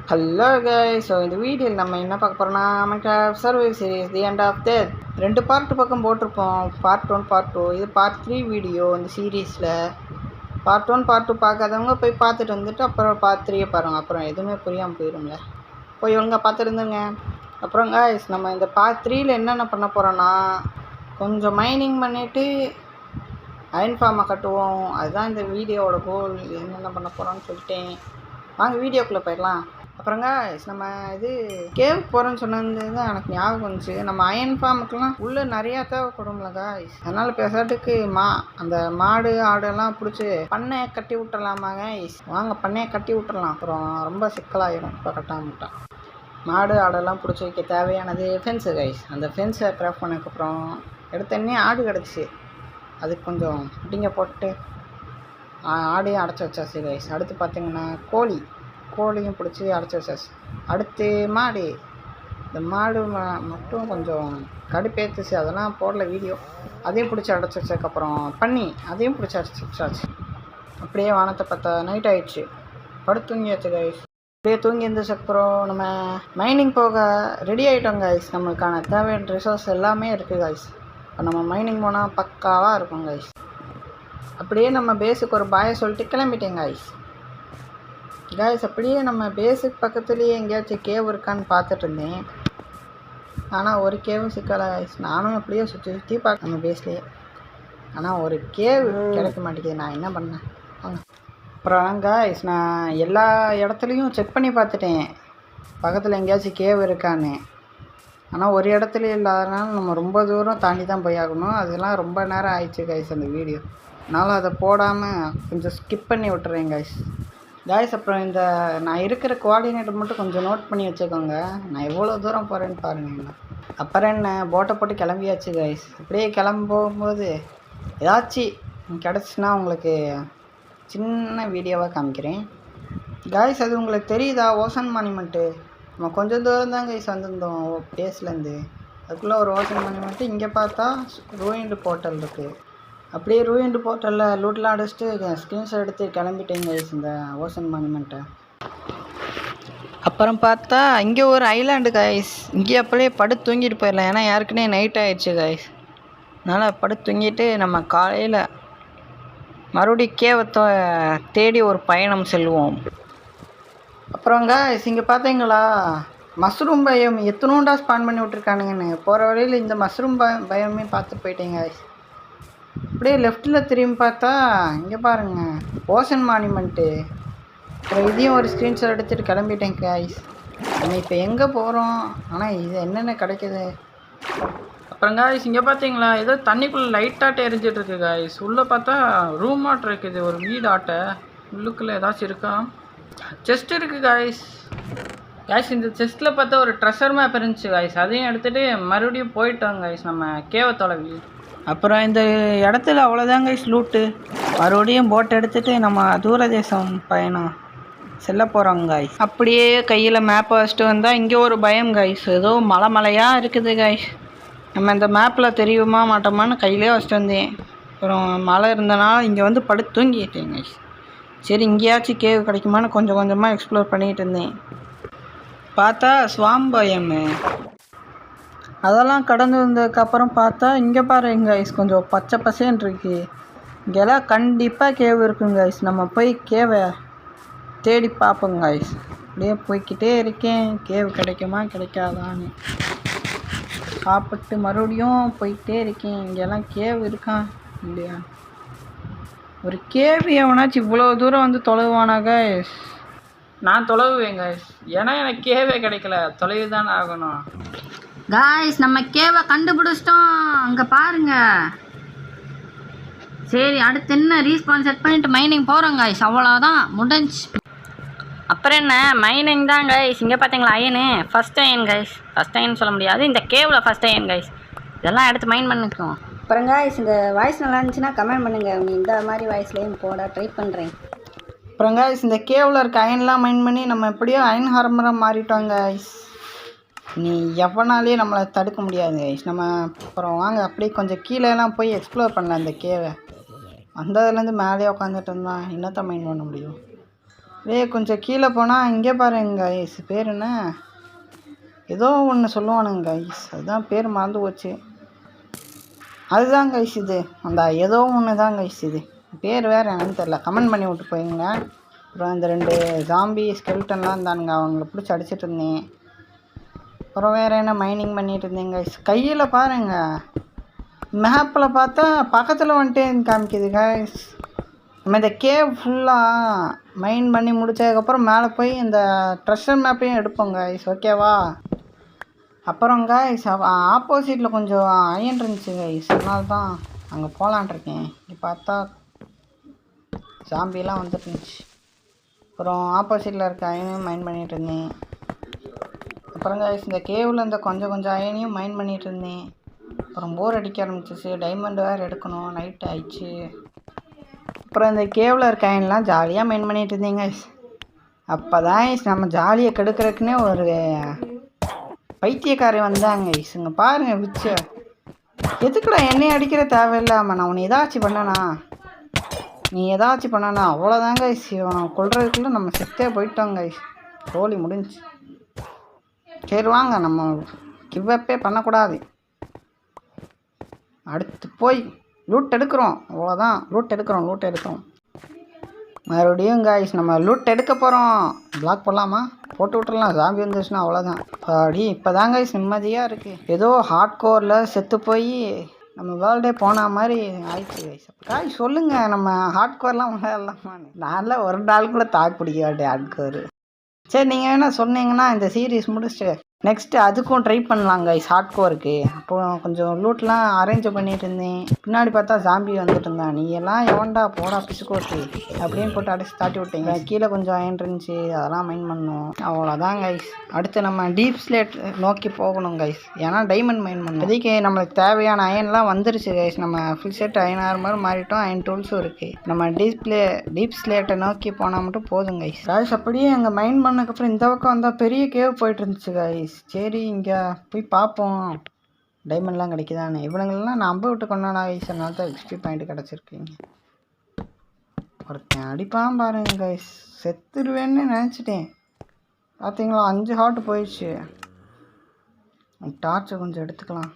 Hello guys. So இந்த வீடியோவில் நம்ம என்ன பார்க்க போகிறோம்னா Minecraft survival series the end of death 2 part பக்கம் போட்டிருப்போம். பார்ட் 1 பார்ட் 2 இது பார்ட் 3 வீடியோ. இந்த சீரீஸில் பார்ட் 1 பார்ட் 2 பார்க்காதவங்க போய் பார்த்துட்டு வந்துட்டு அப்புறம் பார்ட் 3 பாருங்கள். அப்புறம் எதுவுமே புரியாமல் போயிடும்ல, போய் ஒழுங்காக பார்த்துருந்துங்க. அப்புறம் கைஸ் நம்ம இந்த பார்ட் 3ல் என்னென்ன பண்ண போகிறோன்னா கொஞ்சம் மைனிங் பண்ணிவிட்டு அயன் ஃபார்மை கட்டுவோம். அதுதான் இந்த வீடியோவோட கோல். என்னென்ன பண்ண போகிறோன்னு சொல்லிட்டேன், வாங்க வீடியோக்குள்ளே போயிடலாம். அப்புறங்க நம்ம இது கேவ் போகிறோன்னு சொன்னது தான் எனக்கு ஞாபகம் வந்துச்சு. நம்ம அயன் ஃபார்முக்கெல்லாம் உள்ளே நிறையா தேவைப்படும்ல காய்ஸ். அதனால் பேசுறதுக்கு அந்த மாடு ஆடெல்லாம் பிடிச்சி பண்ணையை கட்டி விட்டுறலாமா காய்ஸ்? வாங்க பண்ணையை கட்டி விட்டுறலாம். அப்புறம் ரொம்ப சிக்கலாகிடும் இப்போ கட்டாமட்டான். மாடு ஆடெல்லாம் பிடிச்சி வைக்க தேவையானது ஃபென்ஸு காய்ஸ். அந்த ஃபென்ஸை கிராஃப்ட் பண்ணதுக்கப்புறம் எடுத்தோடனே ஆடு கிடச்சி அதுக்கு கொஞ்சம் புட்டிங்க போட்டு ஆடையும் அடைச்சி வச்சாச்சு கைஸ். அடுத்து பார்த்திங்கன்னா கோழியும் பிடிச்சி அடைச்சி வச்சாச்சு. அடுத்து மாடு, இந்த மாடு மட்டும் கொஞ்சம் கடுப்பேற்றுச்சு, அதெல்லாம் போடல வீடியோ. அதையும் பிடிச்சி அடைச்சி வச்சதுக்கப்புறம் பண்ணி அதையும் பிடிச்சி அடைச்சி வச்சாச்சு. அப்படியே வானத்தை பார்த்தா நைட் ஆகிடுச்சு, படுத்து தூங்கியாச்சு கைஸ். அப்படியே தூங்கி இருந்ததுக்கப்புறம் நம்ம மைனிங் போக ரெடி ஆகிட்டோம் கைஸ். நம்மளுக்கான தேவையான ரிசோர்ஸ் எல்லாமே இருக்குது கைஸ். இப்போ நம்ம மைனிங் போனால் பக்காவாக இருக்கும் கைஸ். அப்படியே நம்ம பேஸுக்கு ஒரு பாயை சொல்லிட்டு கிளம்பிட்டேன் கைஸ். அப்படியே நம்ம பேஸுக்கு பக்கத்துலேயே எங்கேயாச்சும் கேவ் இருக்கான்னு பார்த்துட்டு இருந்தேன். ஆனால் ஒரு கேவும் சிக்கலை கைஸ். நானும் அப்படியே சுற்றி பார்க்க நம்ம பேஸ்லேயே, ஆனால் ஒரு கேவ் கிடைக்க மாட்டேங்குது. நான் என்ன பண்ணேன் அப்புறம் கைஸ், நான் எல்லா இடத்துலையும் செக் பண்ணி பார்த்துட்டேன் பக்கத்தில் எங்கேயாச்சும் கேவ் இருக்கான்னு. ஆனால் ஒரு இடத்துல இல்லாதனால நம்ம ரொம்ப தூரம் தாண்டி தான் போய் ஆகணும். அதெல்லாம் ரொம்ப நேரம் ஆயிடுச்சு கைஸ் அந்த வீடியோ. அதனால் அதை போடாமல் கொஞ்சம் ஸ்கிப் பண்ணி விட்டுறேன் கைஸ். அப்புறம் இந்த நான் இருக்கிற கோஆர்டினேட்டர் மட்டும் கொஞ்சம் நோட் பண்ணி வச்சுக்கோங்க. நான் எவ்வளோ தூரம் போகிறேன்னு பாருங்கள். அப்புறம் என்ன போட்டை போட்டு கிளம்பியாச்சு கைஸ். அப்படியே கிளம்ப போகும்போது ஏதாச்சும் கிடச்சின்னா உங்களுக்கு சின்ன வீடியோவாக காமிக்கிறேன் கைஸ். அது உங்களுக்கு தெரியுதா? ஓசன் மானிமெண்ட்டு நம்ம கொஞ்சம் தூரம் தான் கைஸ் வந்திருந்தோம் பேஸ்லேருந்து. அதுக்குள்ளே ஒரு ஓசன் மானிமெண்ட்டு. இங்கே பார்த்தா ரூயின்டு போர்ட்டல் இருக்குது. அப்படியே ரூயின்டு போர்ட்டலில் லூட்லாம் அடிச்சுட்டு ஸ்க்ரீன்ஷாட் எடுத்து கிளம்பிட்டேங்க கைஸ் இந்த ஓசன் மானிமெண்ட்டை. அப்புறம் பார்த்தா இங்கே ஒரு ஐலாண்டு கைஸ். இங்கே அப்படியே படுத்து தூங்கிட்டு போயிடலாம், ஏன்னா யாருக்குனே நைட் ஆகிடுச்சு கைஸ். அதனால் படுத்து தூங்கிட்டு நம்ம காலையில் மறுபடியும் கேவத்தை தேடி ஒரு பயணம் செல்வோம். அப்புறம் கைஸ் இங்கே பார்த்தீங்களா மஷ்ரூம் பயம் எத்தனோண்டா ஸ்பான் பண்ணி விட்ருக்கானுங்கன்னு. போகிற வழியில் இந்த மஷ்ரூம் பயமே பார்த்து போயிட்டேங்க கைஸ். அப்படியே லெஃப்ட்டில் திரும்பி பார்த்தா இங்கே பாருங்கள் ஓசன் மானிமெண்ட்டு. அப்புறம் இதையும் ஒரு ஸ்க்ரீன்ஷாட் எடுத்துகிட்டு கிளம்பிட்டேன் கைஸ். நம்ம இப்போ எங்கே போகிறோம், ஆனால் இது என்னென்ன கிடைக்கிது. அப்புறம் கைஸ் இங்கே பார்த்தீங்களா ஏதோ தண்ணிக்குள்ளே லைட்டாட்டை எரிஞ்சிட்டு இருக்கு கைஸ். உள்ளே பார்த்தா ரூம் ஆட்டை இருக்குது, ஒரு வீடு ஆட்டை. உள்ளுக்குள்ளே ஏதாச்சும் இருக்கா? செஸ்ட் இருக்குது கைஸ். இந்த செஸ்ட்டில் பார்த்தா ஒரு ட்ரெஷர் மேப் இருந்துச்சு கைஸ். அதையும் எடுத்துகிட்டு மறுபடியும் போயிட்டோம் கைஸ் நம்ம கேவை தொலைவி. அப்புறம் இந்த இடத்துல அவ்வளோதாங்க கைஸ் லூட்டு. மறுபடியும் போட் எடுத்துகிட்டு நம்ம தூரதேசம் பயணம் செல்ல போகிறோங்க கைஸ். அப்படியே கையில் மேப்பை வச்சுட்டு வந்தால் இங்கே ஒரு பயம் கைஸ். ஏதோ மலையாக இருக்குது கைஸ். நம்ம இந்த மேப்பில் தெரியுமா மாட்டோமான்னு கையிலே வச்சுட்டு வந்தேன். அப்புறம் மழை இருந்தனால இங்கே வந்து படுத்து தூங்கிட்டேன் கைஸ். சரி இங்கேயாச்சும் கேவ் கிடைக்குமான்னு கொஞ்சம் கொஞ்சமாக எக்ஸ்ப்ளோர் பண்ணிகிட்டு இருந்தேன். பார்த்தா ஸ்வாம் பயம். அதெல்லாம் கடந்து வந்ததுக்கப்புறம் பார்த்தா இங்கே பாருங்க கைஸ் கொஞ்சம் பச்சை பசேன்னு இருக்குது. இங்கெல்லாம் கண்டிப்பாக கேவ் இருக்குங்க கைஸ். நம்ம போய் கேவை தேடி பார்ப்போங்க கைஸ். அப்படியே போய்கிட்டே இருக்கேன், கேவ் கிடைக்குமா கிடைக்காதான்னு சாப்பிட்டு மறுபடியும் போய்கிட்டே இருக்கேன். இங்கெல்லாம் கேவ் இருக்கா இல்லையா? ஒரு கேவ் எவனாச்சும் இவ்வளோ தூரம் வந்து தொலைவானா கைஸ்? நான் தொலைவுவேன் கைஸ், ஏன்னா எனக்கு கேவே கிடைக்கல. தொலைவு தானே ஆகணும் காய்ஸ். நம்ம கேவை கண்டுபிடிச்சிட்டோம், அங்கே பாருங்க. சரி அடுத்து என்ன ரீஸ்பான் செட் பண்ணிட்டு மைனிங் போகிறோம் கைஸ். அவ்வளோதான் முடிஞ்சு. அப்புறம் என்ன மைனிங் தான் கைஸ். இங்கே பார்த்தீங்களா iron, first iron guys. First iron சொல்ல முடியாது, இந்த கேவில் ஃபஸ்ட் அயன் கைஸ். இதெல்லாம் எடுத்து மைன் பண்ணிக்குவோம். அப்புறம் கைஸ் இந்த வாய்ஸ் நல்லா இருந்துச்சுன்னா கமெண்ட் பண்ணுங்கள். இந்த மாதிரி வாய்ஸ்லேயும் போட ட்ரை பண்ணுறேன். அப்புறம் கைஸ் இந்த கேவில் இருக்க அயன்லாம் மைன் பண்ணி நம்ம எப்படியோ அயன் ஹார்மராக மாறிட்டோம் கைஸ். நீ எவனாலே நம்மளை தடுக்க முடியாது கைஸ். நம்ம அப்புறம் வாங்க அப்படியே கொஞ்சம் கீழேலாம் போய் எக்ஸ்ப்ளோர் பண்ணலாம் இந்த கேவை. வந்ததுலேருந்து மேலேயே உட்காந்துட்டு இருந்தான் என்னத்தை மைண்ட் பண்ண முடியும். கொஞ்சம் கீழே போனால் இங்கே பாருங்க கைஸ், பேர் என்ன ஏதோ ஒன்று சொல்லுவானுங்க கைஸ், அதுதான் பேர் மறந்து போச்சு. அதுதான் கைஸ் இது, அந்த ஏதோ ஒன்று தான் கைஸ் இது, பேர் வேறு என்னன்னு தெரில, கமெண்ட் பண்ணி விட்டு போயிங்க. அப்புறம் இந்த 2 ஜாம்பி ஸ்கெல்டன்லாம் இருந்தானுங்க, அவங்கள பிடிச்சி அடிச்சிட்டு இருந்தேன். அப்புறம் வேறு என்ன மைனிங் பண்ணிகிட்டு இருந்தேங்க கைஸ். கையில் பாருங்கள், மேப்பில் பார்த்தா பக்கத்தில் வந்துட்டு காமிக்குது கைஸ். நம்ம இந்த கேவ் ஃபுல்லாக மைன் பண்ணி முடித்ததுக்கப்புறம் மேலே போய் இந்த ட்ரெஷர் மேப்பையும் எடுப்போம் கைஸ், ஓகேவா? அப்புறம் கைஸ் ஆப்போசிட்டில் கொஞ்சம் அயன் இருந்துச்சு கைஸ், அதனால தான் அங்கே போகலான்ட்ருக்கேன். இங்கே பார்த்தா ஜாம்பிலாம் வந்துட்டு இருந்துச்சு. அப்புறம் ஆப்போசிட்டில் இருக்க அயனையும் மைன் பண்ணிகிட்டு இருந்தேன். அப்புறம் கைஸ் இந்த கேவில் இந்த கொஞ்சம் அயனையும் மைன் பண்ணிகிட்டு இருந்தேன். அப்புறம் போர் அடிக்க ஆரம்பிச்சிச்சு, டைமண்ட் வேறு எடுக்கணும், நைட் ஆயிடுச்சு. அப்புறம் இந்த கேவில் இருக்க அயன்லாம் ஜாலியாக மைன் பண்ணிகிட்டு இருந்தேங்க கைஸ். அப்போ தான் நம்ம ஜாலியை கெடுக்கிறதுக்குன்னே ஒரு பைத்தியக்காரி வந்தாங்க கைஸ். இங்கே பாருங்கள் விச்ச, எதுக்குடா என்னையை அடிக்கிற தேவையில்லாமல், நான் உன்னை ஏதாச்சும் பண்ணனா, நீ ஏதாச்சும் பண்ணனா அவ்வளோதாங்க கைஸ். இவனை கொள்றதுக்குள்ளே நம்ம செத்தே போயிட்டோங்க கைஸ், தோழி முடிஞ்சு. சரி வாங்க, நம்ம கிவ்வப்பே பண்ணக்கூடாது, அடுத்து போய் லூட் எடுக்கிறோம், அவ்வளோதான். லூட் எடுக்கிறோம். மறுபடியும் கைஸ் நம்ம லூட் எடுக்க போகிறோம். பிளாக் போடலாமா? போட்டு விட்டுறலாம், ஜாம்பி வந்துச்சுன்னா அவ்வளோதான். இப்போ தான் கைஸ் நிம்மதியாக இருக்குது. ஏதோ ஹார்ட் கோரில் செத்து போய் நம்ம வேர்ல்டே போன மாதிரி ஆயிடுச்சு கைஸ். கைஸ் சொல்லுங்கள், நம்ம ஹார்ட் கோர்லாம் விளையாடலாமான்னு. நான்லாம் ஒரு நாளுக்குள்ளே தாக்கு பிடிக்க வேண்டிய ஹார்ட் கோர். சரி நீங்கள் வேணா சொன்னீங்கன்னா இந்த சீரீஸ் முடிச்சுட்டு நெக்ஸ்ட்டு அதுக்கும் ட்ரை பண்ணலாம் கைஸ், ஹார்ட் கோருக்கு. அப்போது கொஞ்சம் லூட்லாம் அரேஞ்ச் பண்ணிட்டு இருந்தேன். பின்னாடி பார்த்தா ஜாம்பி வந்துட்டு இருந்தான். நீ எல்லாம் எவன்டா போடா பிசுக்கோட்டு அப்படின்னு போட்டு அடிச்சு தாட்டி விட்டீங்க. கீழே கொஞ்சம் அயன் இருந்துச்சு, அதெல்லாம் மைன் பண்ணணும், அவ்வளோதான் கைஸ். அடுத்து நம்ம டீப் ஸ்லேட் நோக்கி போகணும் கைஸ், ஏன்னா டைமண்ட் மைன் பண்ணணும். அதுக்கு நம்மளுக்கு தேவையான அயன்லாம் வந்துருச்சு கைஸ். நம்ம ஃபுல் செட் அயன் ஆகிற மாதிரி மாறிட்டோம், அயன் டூல்ஸும் இருக்குது. நம்ம டீப் ஸ்லேட்டை நோக்கி போனால் மட்டும் போதும் கைஸ். கைஸ் அப்படியே அங்கே மைன் பண்ணதுக்கப்புறம் இந்த பக்கம் வந்தால் பெரிய கேவ் போயிட்டு இருந்துச்சு கைஸ். சரி இங்கே போய் பார்ப்போம் டைமண்ட்லாம் கிடைக்குதான்னு. இவனுங்கள்லாம் நான் விட்டு கொண்டானா கைஸ், அதனால தான் XP பாயிண்ட் கிடச்சிருக்கீங்க. ஒருத்தன் அடிப்பான் பாருங்க கைஸ், செத்துருவேன்னு நினச்சிட்டேன். பார்த்தீங்களா 5 ஹார்ட் போயிடுச்சு. டார்ச்சை கொஞ்சம் எடுத்துக்கலாம்,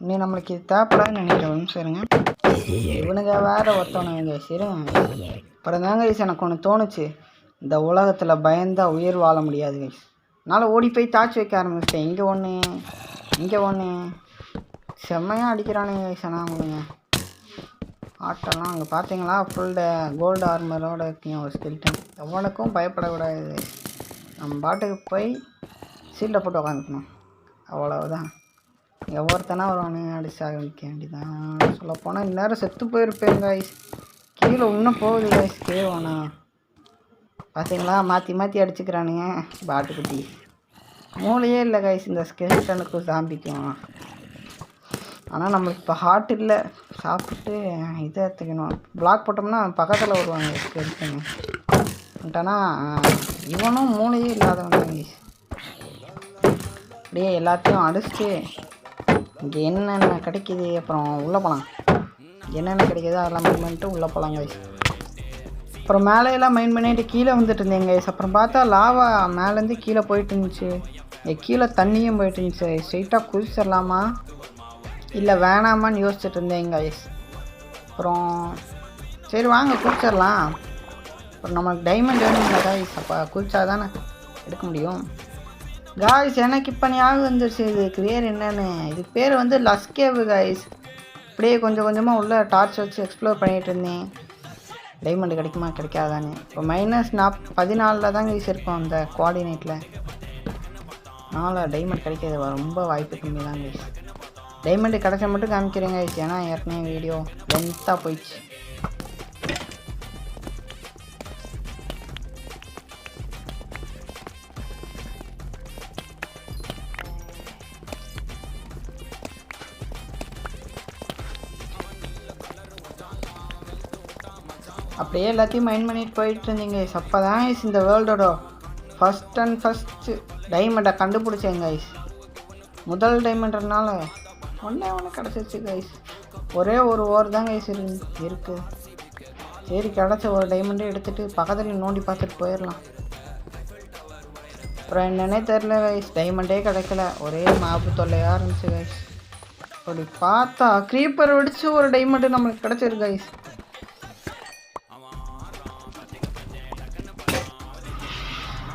நீ நம்மளுக்கு இது தேவைப்படாதுன்னு நினைக்கிறேன். சரிங்க, இவனுங்க வேறு ஒருத்தவனுங்க சரிங்க. அப்புறம் தாங்க கைஸ் எனக்கு ஒன்று தோணுச்சு, இந்த உலகத்தில் பயந்தா உயிர் வாழ முடியாது கைஸ். அதனால் ஓடி போய் டார்ச் வைக்க ஆரம்பிச்சிட்டேன். இங்கே ஒன்று செம்மையாக அடிக்கிறானுங்க கைஸ். ஆனால் அவங்களுங்க ஆட்டெல்லாம் அங்கே பார்த்தீங்களா ஃபுல் கோல்டு ஆர்மரோடு இருக்கீங்க ஒரு ஸ்கெல்டன். எவனுக்கும் பயப்படக்கூடாது, நம்ம பாட்டுக்கு போய் சீல்டை போட்டு உக்காந்துக்கணும், அவ்வளவுதான். ஒவ்வொருத்தனா வருவானுங்க, அடிச்சு ஆரம்பிக்க வேண்டியதான். சொல்லப்போனால் இந்நேரம் செத்து போயிருப்பேன் கைஸ். கீழே இன்னும் போகுது கைஸ் கேவானா. பார்த்தீங்களா மாற்றி அடிச்சுக்கிறானுங்க பாட்டுக்குட்டி. மூளையே இல்லை கைஸ் இந்த ஸ்கெல்டனுக்கும் ஜாம்பிக்கும். ஆனால் நம்மளுக்கு இப்போ ஹார்ட் இல்லை, சாப்பிட்டு இதை எடுத்துக்கணும். பிளாக் போட்டோம்னா பக்கத்தில் வருவாங்க ஸ்கெல்டனு. வந்துட்டானா இவனும் மூளையே இல்லாதவன் கைஸ். அப்படியே எல்லாத்தையும் அடிச்சுட்டு இங்கே என்னென்ன கிடைக்கிது அப்புறம் உள்ளே போகலாம். என்னென்ன கிடைக்கிதோ அதெல்லாம் மைன் பண்ணிட்டு உள்ளே போகலாம் கைஸ். அப்புறம் மேலையெல்லாம் மைன் பண்ணிட்டு கீழே வந்துட்டு இருந்தேங்க கைஸ். அப்புறம் பார்த்தா லாவா மேலேருந்து கீழே போயிட்டு இருந்துச்சு, கீழே தண்ணியும் போயிட்டு இருந்துச்சு. ஸ்ட்ரைட்டாக குதிச்சிடலாமா இல்லை வேணாமான்னு யோசிச்சுட்டு இருந்தேங்க கைஸ். அப்புறம் சரி வாங்க குதிச்சிடலாம். அப்புறம் நம்மளுக்கு டைமண்ட் வேணுங்களா கைஸ், அப்போ குதிச்சா தானே எடுக்க முடியும் கைஸ். எனக்கு இப்போ ஞாபகம் வந்துருச்சு இதுக்கு பேர் என்னன்னு. இதுக்கு பேர் வந்து லஸ்கேவு கைஸ். அப்படியே கொஞ்சம் கொஞ்சமாக உள்ள டார்ச் வச்சு எக்ஸ்ப்ளோர் பண்ணிகிட்டு இருந்தேன். டைமண்ட் கிடைக்குமா கிடைக்காதான்னு. இப்போ -14 தான் கைஸ் இருக்கும் அந்த கோஆர்டினேட்டில். அதனால் டைமண்ட் கிடைக்கிறது ரொம்ப வாய்ப்பு கம்மி தான் கைஸ். டைமண்ட் கிடைச்சா மட்டும் காமிக்கிறேங்க கைஸ், ஏன்னா ஏற்கனவே வீடியோ லென்த்தாக போயிடுச்சு. அப்படியே எல்லாத்தையும் மைண்ட் பண்ணிட்டு போயிட்டு இருந்தீங்க கைஸ். அப்போ தான் கைஸ் இந்த வேர்ல்டோட ஃபஸ்ட்டு டைமண்டை கண்டுபிடிச்சேங்க கைஸ். முதல் டைமண்ட்றதுனால ஒன்று கிடச்சிருச்சு கைஸ். ஒரே ஒரு ஓவர் தான் கைஸ் இருக்குது. சரி கிடச்ச ஒரு டைமண்டே எடுத்துகிட்டு பக்கத்துல நோண்டி பார்த்துட்டு போயிடலாம். அப்புறம் என்னன்னே தெரில கைஸ், டைமண்டே கிடைக்கல, ஒரே மாப்பு தொல்லையாக இருந்துச்சு கைஸ். அப்படி பார்த்தா க்ரீப்பர் வெடிச்சு ஒரு டைமண்டு நம்மளுக்கு கிடச்சிருக்கு கைஸ்.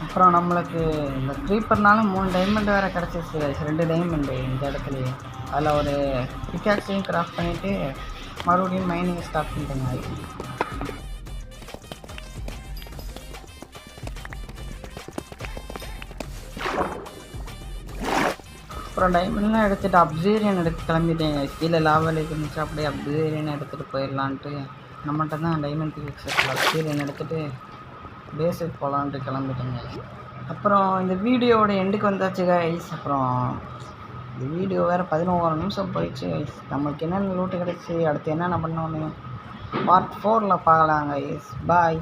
அப்புறம் நம்மளுக்கு இந்த க்ரீப்பர்னால 3 டைமண்ட் வேறு கிடச்சிருச்சு கைஸ், 2 டைமண்டு இந்த இடத்துலையே. அதில் ஒரு பிக்காக்ஸையும் கிராஃப்ட் பண்ணிவிட்டு மறுபடியும் மைனிங் ஸ்டார்ட் பண்ணிட்டேங்க. அப்புறம் டைமண்ட்லாம் எடுத்துகிட்டு அப்சீரியன் எடுத்து கிளம்பிட்டேன். கீழே லாவல் இருந்துச்சு, அப்படியே அப்சீரியன் எடுத்துகிட்டு போயிடலான்ட்டு. நம்மகிட்ட தான் டைமண்ட் பிக்ஸ் அப்சீரியன் எடுத்துகிட்டு பேஸுக்கு போகலான்ட்டு கிளம்பிட்டேங்க. அப்புறம் இந்த வீடியோவோட எண்டுக்கு வந்தாச்சு கைஸ். அப்புறம் இந்த வீடியோ வேறு 11 நிமிஷம் போயிடுச்சு கைஸ். நம்மளுக்கு என்னென்ன லூட்டு கிடச்சி அடுத்து என்னென்ன பண்ணோன்னு பார்ட் 4ல் பார்க்கலாம் கைஸ். பாய்.